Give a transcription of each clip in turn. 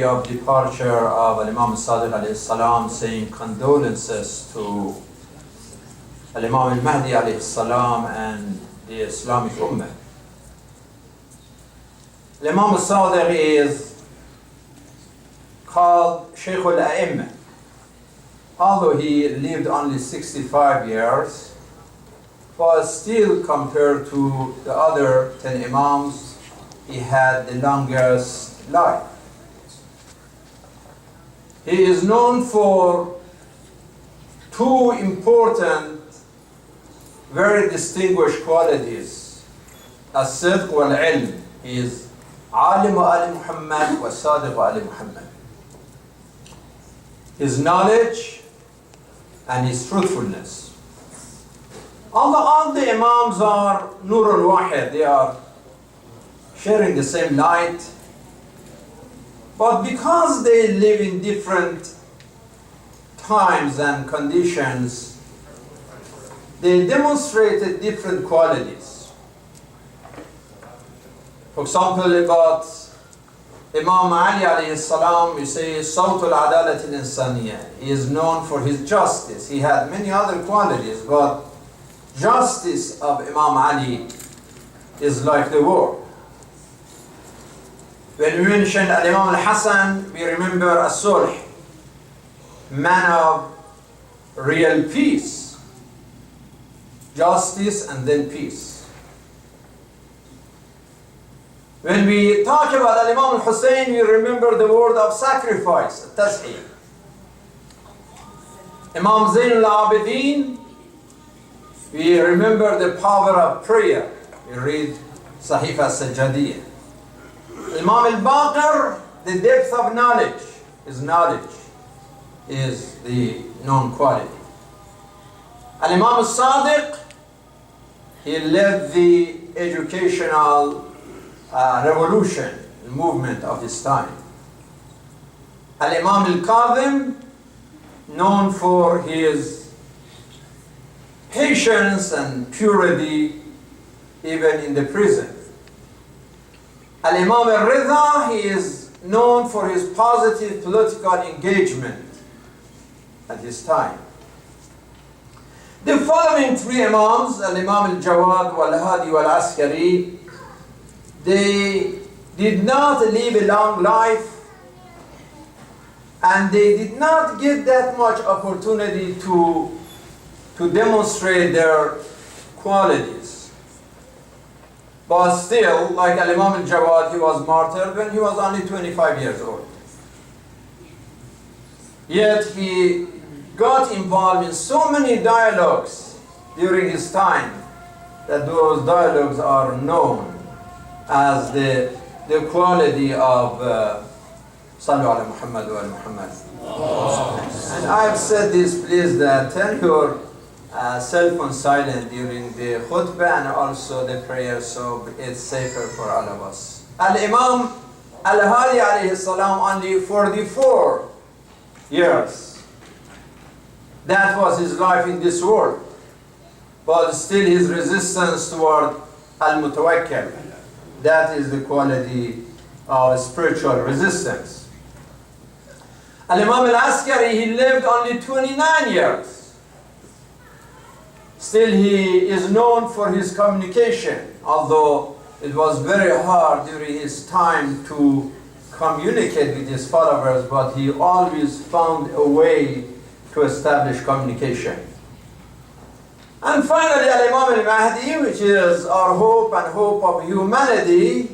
of departure of Imam Sadiq alayhi salam, saying condolences to Imam al-Mahdi alayhi salam and the Islamic Ummah. Imam Sadiq is called Shaykh al-A'imma. Although he lived only 65 years, but still compared to the other 10 Imams, he had the longest life. He is known for two important, very distinguished qualities. As-sidq wal-ilm. He is alim Ali Muhammad wa sadiq Ali Muhammad. His knowledge and his truthfulness. All the Imams are Nur al-Wahid. They are sharing the same light. But because they live in different times and conditions, they demonstrated different qualities. For example, about Imam Ali alayhi salam, we say, Sawt al-Adalat al-Insaniyya. He is known for his justice. He had many other qualities, but justice of Imam Ali is like the world. When we mention Imam al-Hasan, we remember as-Sulh, man of real peace, justice and then peace. When we talk about Imam al-Hussein, we remember the word of sacrifice, at-Tazhiyah. Imam Zain al-Abidin, we remember the power of prayer. We read Sahifa al-Sajjadiyah. Imam al-Baqir, the depth of knowledge. His knowledge is the known quality. Imam al-Sadiq, he led the educational revolution, movement of his time. Imam al-Kadhim, known for his patience and purity even in the prison. Imam al-Ridha, he is known for his positive political engagement at his time. The following three Imams, Imam al-Jawad, wal-Hadi, wal-Askari, they did not live a long life and they did not get that much opportunity to demonstrate their qualities. But still, like Imam al-Jawad, he was martyred when he was only 25 years old. Yet he got involved in so many dialogues during his time that those dialogues are known as the quality of Sallu ala Muhammad wa Muhammad. And I've said this, please, that turn your cell phone silent during the khutbah and also the prayer, so it's safer for all of us. Al-Imam Al-Hadi alayhi salam, only 44 years. That was his life in this world. But still his resistance toward Al-Mutawakkil, that is the quality of spiritual resistance. Al-Imam Al-Askari, he lived only 29 years. Still he is known for his communication, although it was very hard during his time to communicate with his followers, but he always found a way to establish communication. And finally, Imam al-Mahdi, which is our hope and hope of humanity,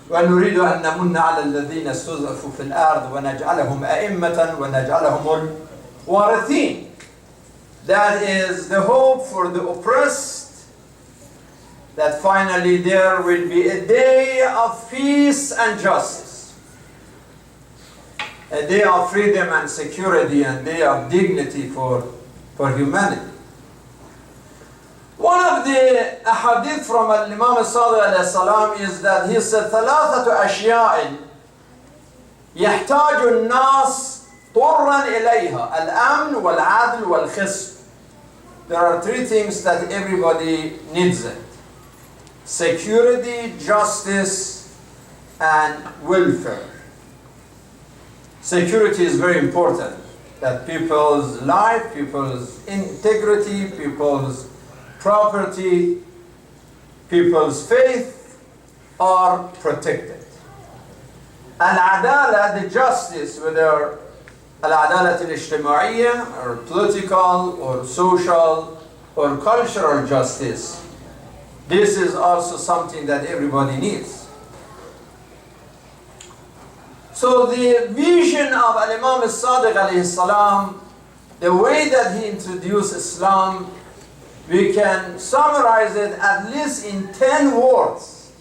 وَنُرِيدُ أَن نَمُنَّ عَلَى الَّذِينَ اسْتُضْعِفُوا فِي الْأَرْضِ وَنَجْعَلَهُمْ أَئِمَّةً وَنَجْعَلَهُمُ الْوَارِثِينَ. That is the hope for the oppressed, that finally there will be a day of peace and justice, a day of freedom and security, and a day of dignity for humanity. One of the ahadith from Imam al-Sadiq alayhi salam is that he said, ثلاثة أشياء يحتاج الناس طرا إليها الأمن والعدل والخصم. There are three things that everybody needs it: security, justice, and welfare. security is very important. That people's life, people's integrity, people's property, people's faith are protected. Al-adala, the justice, whether al-adalat al-ijtima'iyya or political or social or cultural justice, this is also something that everybody needs. So the vision of Imam al-Sadiq alayhi salam, the way that he introduced Islam, we can summarize it at least in 10 words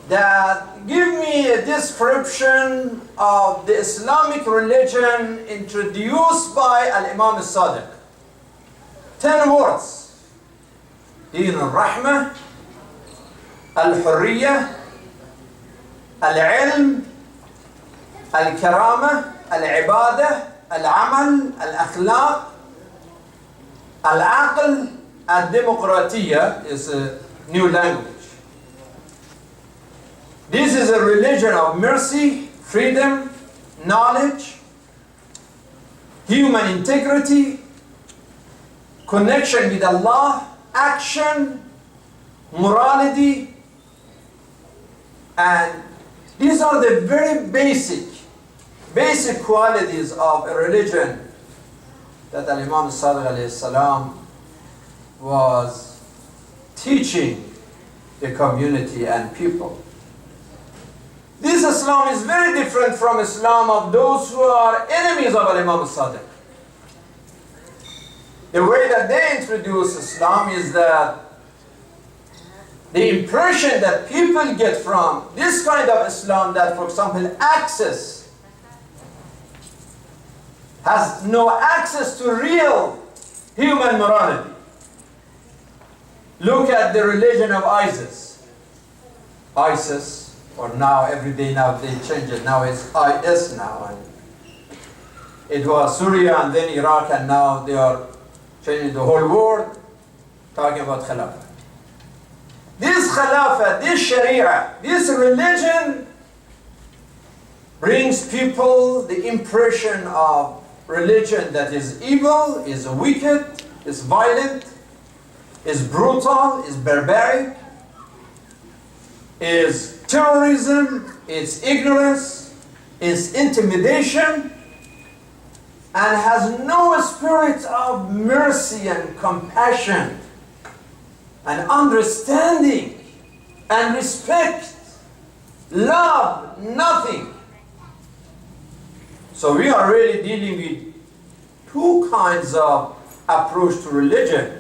that give me a description of the Islamic religion introduced by Imam al-Sadiq. 10 words. Deen al-Rahmah, al-Hurriyah, العلم الكرامة العبادة العمل الأخلاق العقل الديمقراطية is a new language. This is a religion of mercy, freedom, knowledge, human integrity, connection with Allah, action, morality, and these are the very basic qualities of a religion that Imam Sadiq alayhi salam was teaching the community and people. This Islam is very different from Islam of those who are enemies of Imam Sadiq. The way that they introduce Islam is that the impression that people get from this kind of Islam, that, for example, has no access to real human morality. Look at the religion of ISIS, or now, every day now they change it, now it's IS now. And it was Syria and then Iraq, and now they are changing the whole world, talking about Khilafah. This Khilafah, this Sharia, this religion brings people the impression of religion that is evil, is wicked, is violent, is brutal, is barbaric, is terrorism, is ignorance, is intimidation, and has no spirit of mercy and compassion and understanding and respect, love, nothing. So we are really dealing with two kinds of approach to religion.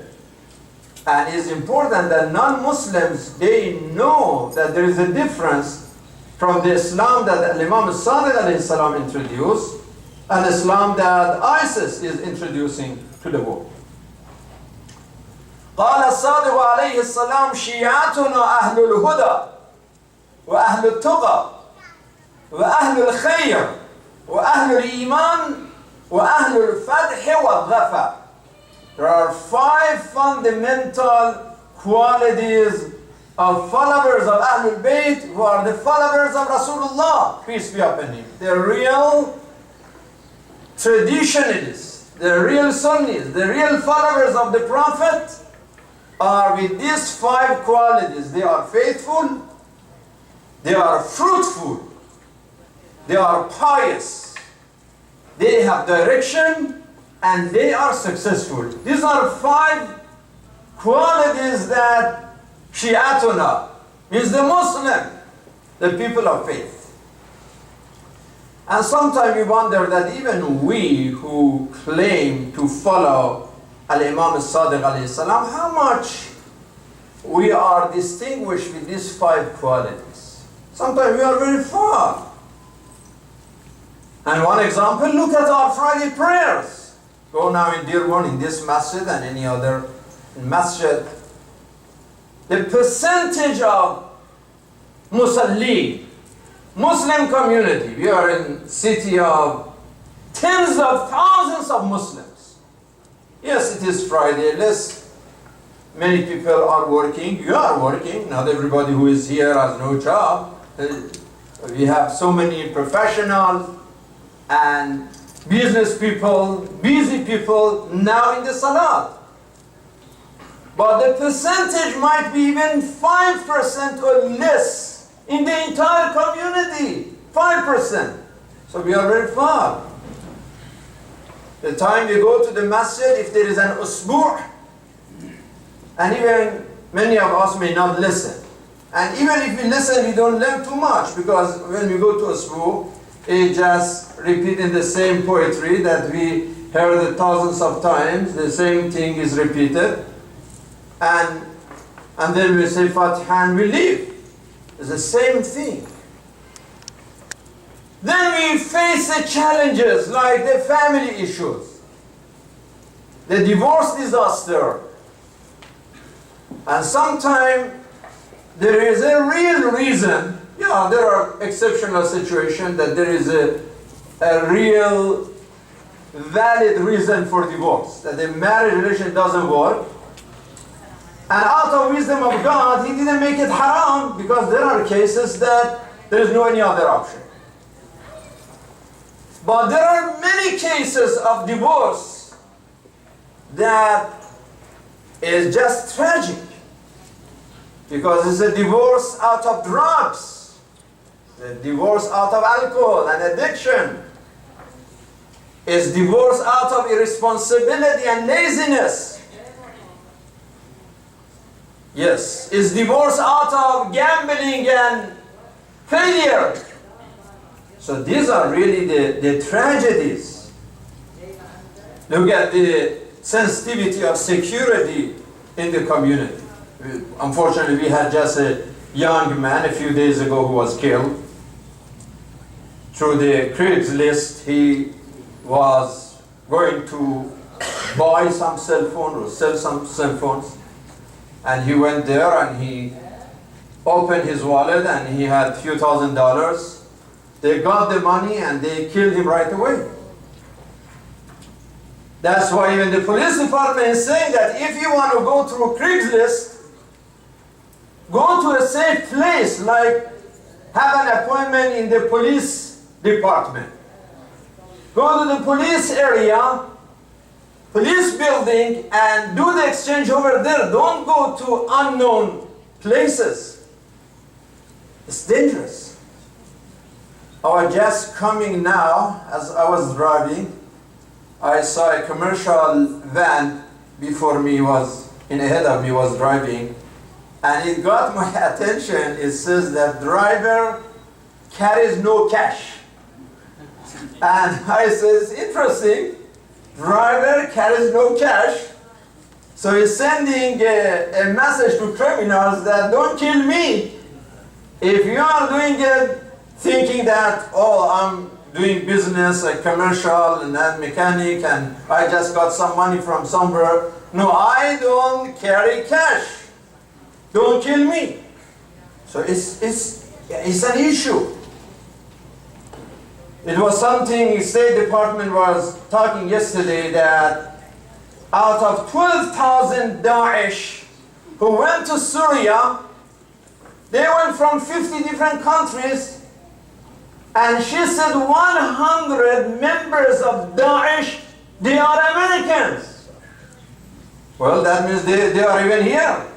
And it's important that non-Muslims, they know that there is a difference from the Islam that Imam Sadiq alayhi salam introduced and Islam that ISIS is introducing to the world. قال الصادق عليه السلام شيعتنا أهل الهدى وأهل التقى وأهل الخير وأهل الإيمان وأهل الفتح والظفر. There are 5 fundamental qualities of followers of Ahlul Bayt who are the followers of Rasulullah, peace be upon him. The real traditionalists, the real Sunnis, the real followers of the Prophet are with these 5 qualities. They are faithful, they are fruitful, they are pious, they have direction, and they are successful. These are 5 qualities that Shi'atuna means the Muslim, the people of faith. And sometimes we wonder that even we who claim to follow Al-Imam al-Sadiq alayhi salam, how much we are distinguished with these 5 qualities. Sometimes we are very far. And one example, look at our Friday prayers. Go now in Dearborn, in this masjid and any other masjid. The percentage of Musalli, Muslim community, we are in city of tens of thousands of Muslims. Yes, it is Friday, many people are working, you are working, not everybody who is here has no job. We have so many professionals and business people, busy people now in the salat. But the percentage might be even 5% or less in the entire community. 5%. So we are very far. The time we go to the masjid, if there is an usbu', and even many of us may not listen. And even if we listen, we don't learn too much, because when we go to usbu', it's just repeating the same poetry that we heard thousands of times. The same thing is repeated. And then we say Fatiha and we leave. It's the same thing. Then we face the challenges like the family issues, the divorce disaster, and sometimes there is a real reason. Yeah, there are exceptional situations that there is a real valid reason for divorce, that the marriage relation doesn't work. And out of wisdom of God, He didn't make it haram, because there are cases that there is no any other option. But there are many cases of divorce that is just tragic, because it's a divorce out of drugs, a divorce out of alcohol and addiction, it's divorce out of irresponsibility and laziness. Yes, it's divorce out of gambling and failure. So these are really the tragedies. Look at the sensitivity of security in the community. Unfortunately, we had just a young man a few days ago who was killed. Through the Craigslist, he was going to buy some cell phone or sell some cell phones. And he went there and he opened his wallet and he had a few $1,000s. They got the money and they killed him right away. That's why even the police department is saying that if you want to go through Craigslist, go to a safe place, like have an appointment in the police department. Go to the police area, police building, and do the exchange over there. Don't go to unknown places. It's dangerous. I was just coming now, as I was driving, I saw a commercial van before me ahead of me was driving, and it got my attention. It says that driver carries no cash. And I says, interesting, driver carries no cash. So he's sending a message to criminals that don't kill me. If you are doing it, thinking that, oh, I'm doing business, like commercial and then mechanic, and I just got some money from somewhere. No, I don't carry cash. Don't kill me. So it's an issue. It was something State Department was talking yesterday, that out of 12,000 Daesh who went to Syria, they went from 50 different countries. And she said 100 members of Daesh, they are Americans. Well, that means they are even here.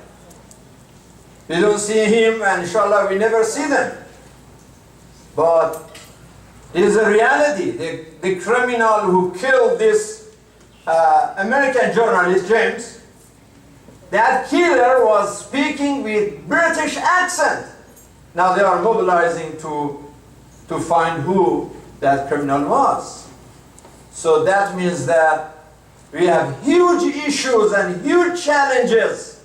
We don't see him, and inshallah we never see them. But it is a reality. The criminal who killed this American journalist, James, that killer was speaking with British accent. Now they are mobilizing to find who that criminal was. So that means that we have huge issues and huge challenges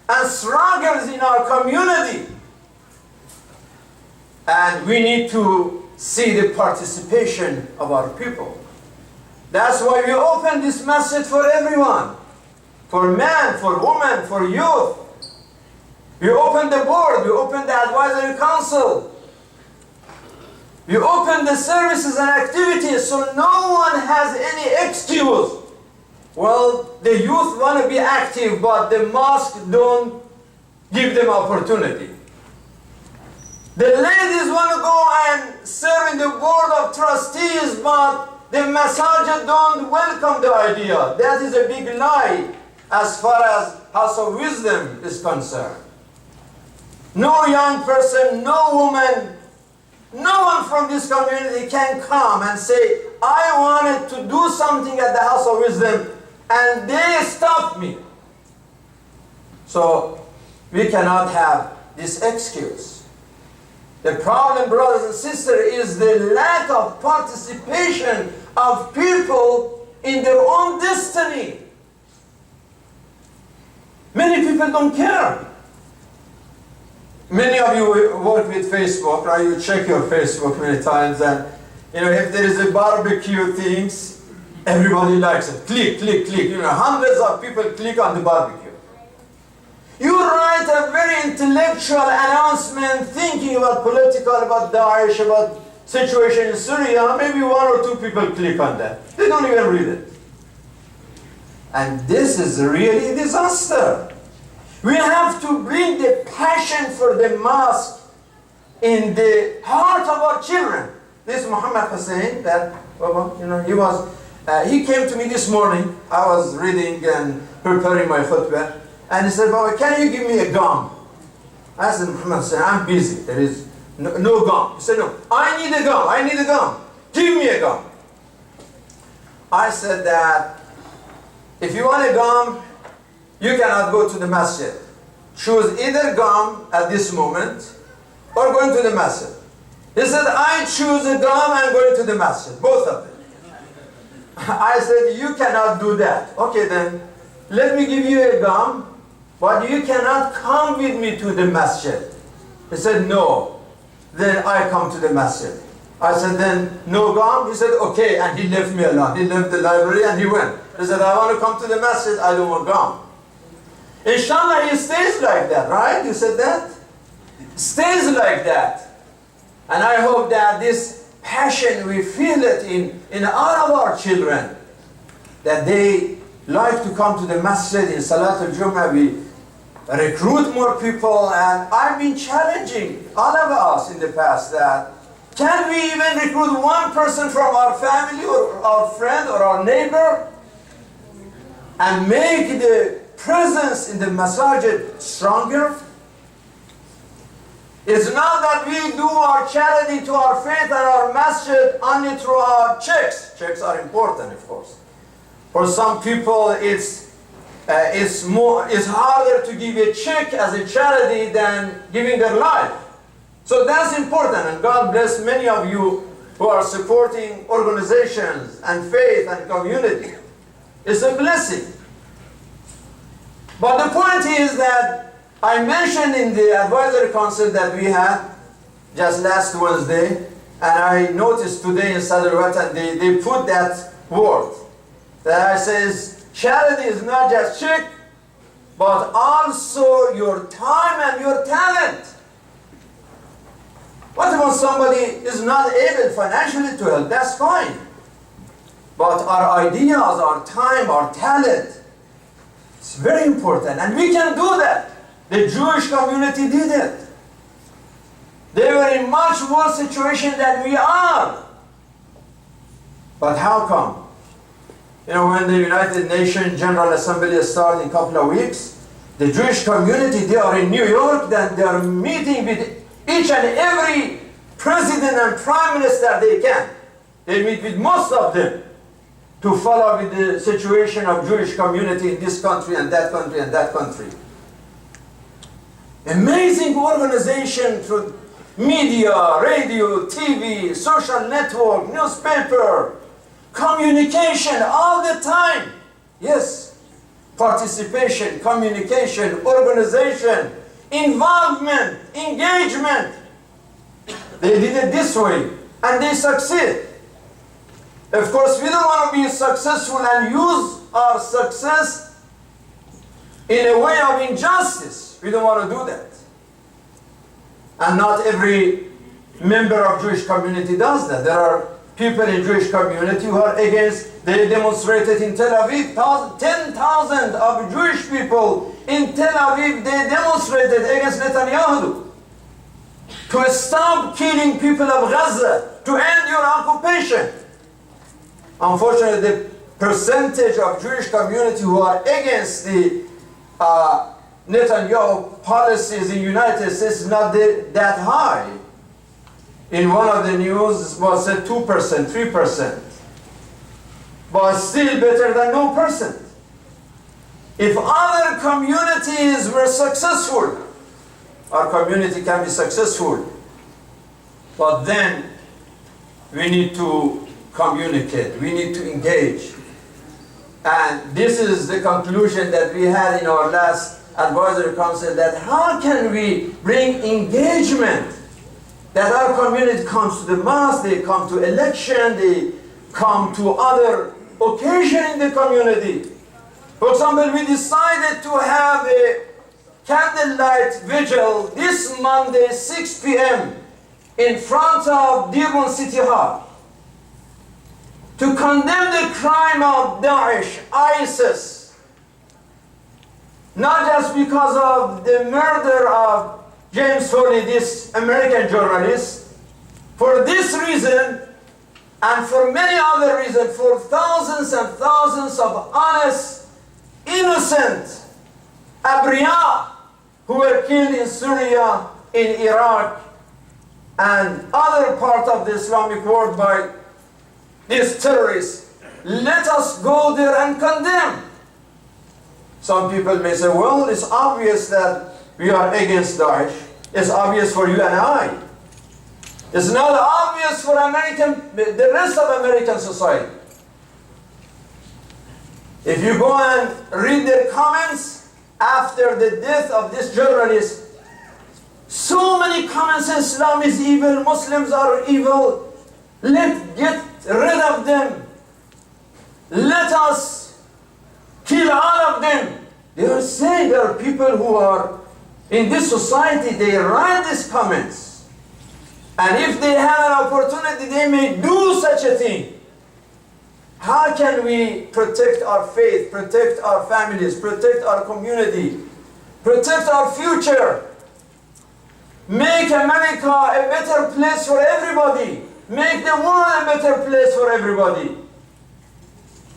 and struggles in our community. And we need to see the participation of our people. That's why we open this message for everyone. For man, for woman, for youth. We open the board, we open the advisory council. We open the services and activities, so no one has any excuse. Well, the youth want to be active, but the mosque don't give them opportunity. The ladies want to go and serve in the board of trustees, but the masajid don't welcome the idea. That is a big lie as far as House of Wisdom is concerned. No young person, no woman, no one from this community can come and say, I wanted to do something at the House of Wisdom and they stopped me. So we cannot have this excuse. The problem, brothers and sisters, is the lack of participation of people in their own destiny. Many people don't care. Many of you work with Facebook, right? You check your Facebook many times, and if there is a barbecue things, everybody likes it. Click, click, click. Hundreds of people click on the barbecue. You write a very intellectual announcement thinking about political, about Daesh, about situation in Syria. Maybe one or two people click on that. They don't even read it. And this is really a disaster. We have to bring the passion for the mosque in the heart of our children. This Muhammad Hussein, he came to me this morning. I was reading and preparing my khutbah. And he said, Baba, can you give me a gum? I said, Muhammad Hussein, I'm busy. There is no gum. He said, no, I need a gum. I need a gum. Give me a gum. I said that if you want a gum, you cannot go to the masjid. Choose either gum at this moment or going to the masjid. He said, I choose a gum and going to the masjid, both of them. I said, you cannot do that. Okay then, let me give you a gum, but you cannot come with me to the masjid. He said, no. Then I come to the masjid. I said, then no gum? He said, okay, and he left me alone. He left the library and he went. He said, I want to come to the masjid, I don't want gum. Inshallah, he stays like that, right? You said that? Stays like that. And I hope that this passion, we feel it in all of our children, that they like to come to the masjid in Salatul Jummah. We recruit more people, and I've been challenging all of us in the past that can we even recruit one person from our family or our friend or our neighbor and make the presence in the masajid stronger? It's not that we do our charity to our faith and our masjid only through our checks. Checks are important, of course. For some people, it's harder to give a check as a charity than giving their life. So that's important, and God bless many of you who are supporting organizations and faith and community. It's a blessing. But the point is that I mentioned in the advisory council that we had just last Wednesday, and I noticed today in Sadr Watan they put that word that I says charity is not just check, but also your time and your talent. What if somebody is not able financially to help? That's fine. But our ideas, our time, our talent, it's very important, and we can do that. The Jewish community did it. They were in much worse situation than we are. But how come? When the United Nations General Assembly started in a couple of weeks, the Jewish community, they are in New York, then they are meeting with each and every president and prime minister they can. They meet with most of them to follow with the situation of Jewish community in this country and that country and that country. Amazing organization through media, radio, TV, social network, newspaper, communication all the time. Yes, participation, communication, organization, involvement, engagement. They did it this way and they succeed. Of course, we don't want to be successful and use our success in a way of injustice. We don't want to do that. And not every member of Jewish community does that. There are people in Jewish community who are against. They demonstrated in Tel Aviv, 10,000 of Jewish people in Tel Aviv, they demonstrated against Netanyahu. to stop killing people of Gaza, to end your occupation. Unfortunately, the percentage of Jewish community who are against the Netanyahu policies in the United States is not that high. In one of the news, it was said 2%, 3%. But still better than no percent. If other communities were successful, our community can be successful. But then we need to communicate, we need to engage. And this is the conclusion that we had in our last advisory council, that how can we bring engagement, that our community comes to the mosque, they come to election, they come to other occasion in the community. For example, we decided to have a candlelight vigil this Monday, 6 p.m. in front of Dearborn City Hall to condemn the crime of Daesh, ISIS, not just because of the murder of James Foley, this American journalist. For this reason, and for many other reasons, for thousands and thousands of honest, innocent Abriya who were killed in Syria, in Iraq, and other parts of the Islamic world by these terrorists. Let us go there and condemn. Some people may say, well, it's obvious that we are against Daesh. It's obvious for you and I. It's not obvious for the rest of American society. If you go and read their comments after the death of this journalist, so many comments say Islam is evil, Muslims are evil, get rid of them, let us kill all of them. They are saying there are people who are in this society, they write these comments. And if they have an opportunity, they may do such a thing. How can we protect our faith, protect our families, protect our community, protect our future? Make America a better place for everybody. Make the world a better place for everybody.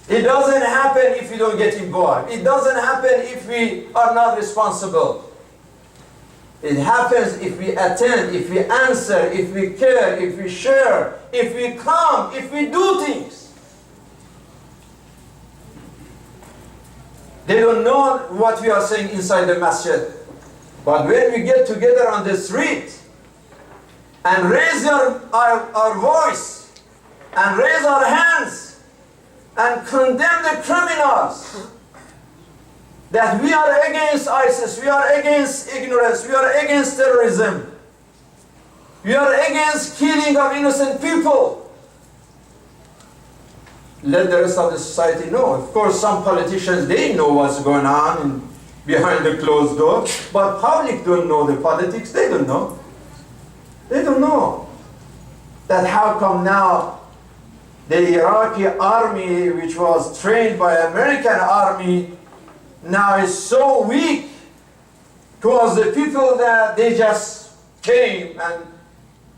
It doesn't happen if we don't get involved. It doesn't happen if we are not responsible. It happens if we attend, if we answer, if we care, if we share, if we come, if we do things. They don't know what we are saying inside the masjid. But when we get together on the street and raise our voice and raise our hands and condemn the criminals, that we are against ISIS, we are against ignorance, we are against terrorism, we are against killing of innocent people. Let the rest of the society know. Of course, some politicians, they know what's going on behind the closed door, but public don't know the politics, they don't know. They don't know that how come now the Iraqi army, which was trained by American army, now is so weak towards the people that they just came and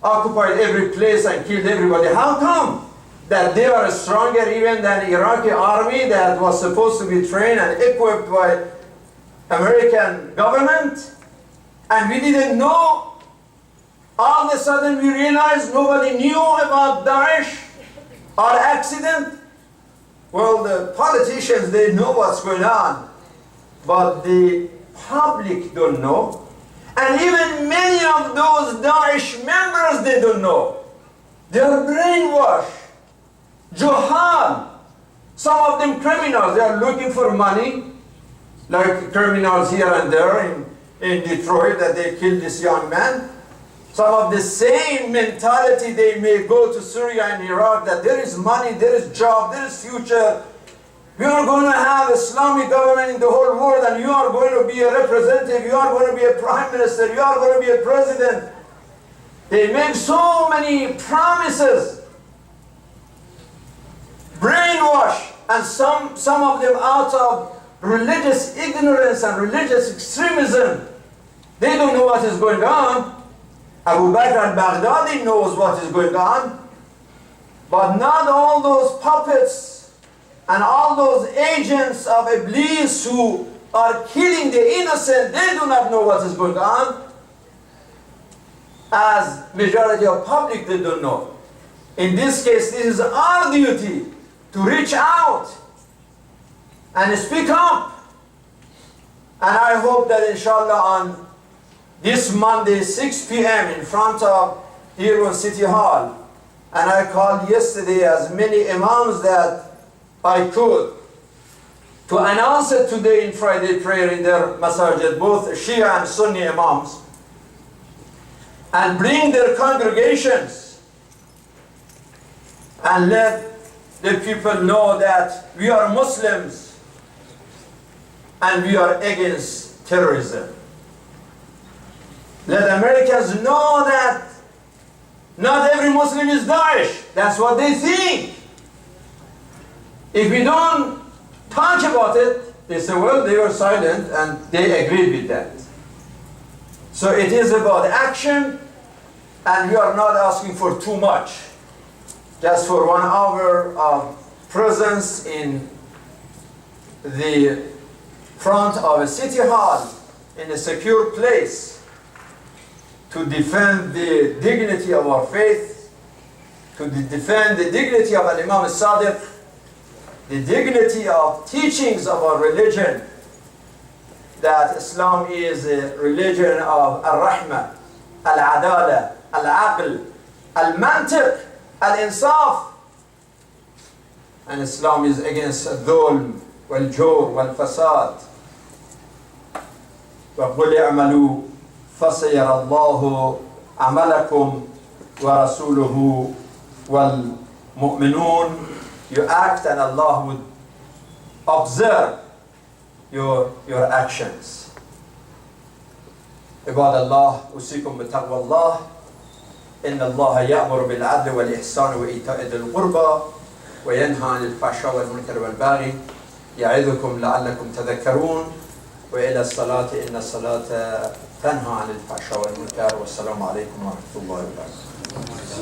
occupied every place and killed everybody. How come that they are stronger even than the Iraqi army that was supposed to be trained and equipped by American government? And we didn't know. All of a sudden we realized nobody knew about Daesh or accident. Well, the politicians, they know what's going on, but the public don't know. And even many of those Daesh members, they don't know. They are brainwashed. Juhal. Some of them criminals. They are looking for money, like criminals here and there in Detroit that they killed this young man. Some of the same mentality, they may go to Syria and Iraq, that there is money, there is job, there is future. We are going to have Islamic government in the whole world, and you are going to be a representative, you are going to be a prime minister, you are going to be a president. They make so many promises. Brainwash, and some of them out of religious ignorance and religious extremism. They don't know what is going on. Abu Bakr al-Baghdadi knows what is going on, but not all those puppets and all those agents of Iblis who are killing the innocent, they do not know what is going on. As majority of public, they don't know. In this case, this is our duty to reach out and speak up. And I hope that inshallah on this Monday, 6 p.m. in front of Dearborn City Hall, and I called yesterday as many imams that I could to announce it today in Friday prayer in their masajid, both Shia and Sunni imams, and bring their congregations and let the people know that we are Muslims and we are against terrorism. Let Americans know that not every Muslim is Daesh. That's what they think. If we don't talk about it, they say, well, they were silent and they agreed with that. So it is about action, and we are not asking for too much. Just for 1 hour of presence in the front of a city hall in a secure place to defend the dignity of our faith, to defend the dignity of Imam al-Sadiq, the dignity of teachings of our religion, that Islam is a religion of al-Rahmah, al-Adala, al-Aql, al-Mantiq, al-Insaf. And Islam is against al-Dhulm, wal-Jur, wal-Fasad. وَقُلْ اعْمَلُوا فَسَيَرَى اللَّهُ عَمَلَكُمْ وَرَسُولُهُ وَالْمُؤْمِنُونَ. You act and Allah would observe your actions. عباد الله أوصيكم بتقوى الله إن الله يأمر بالعدل والإحسان وإيتاء ذي القربى وينهى عن الفحشاء والمنكر والبغي يعظكم لعلكم تذكرون وإلى الصلاة إن الصلاة تنهى عن الفحشاء والمنكر والسلام عليكم ورحمة الله وبركاته.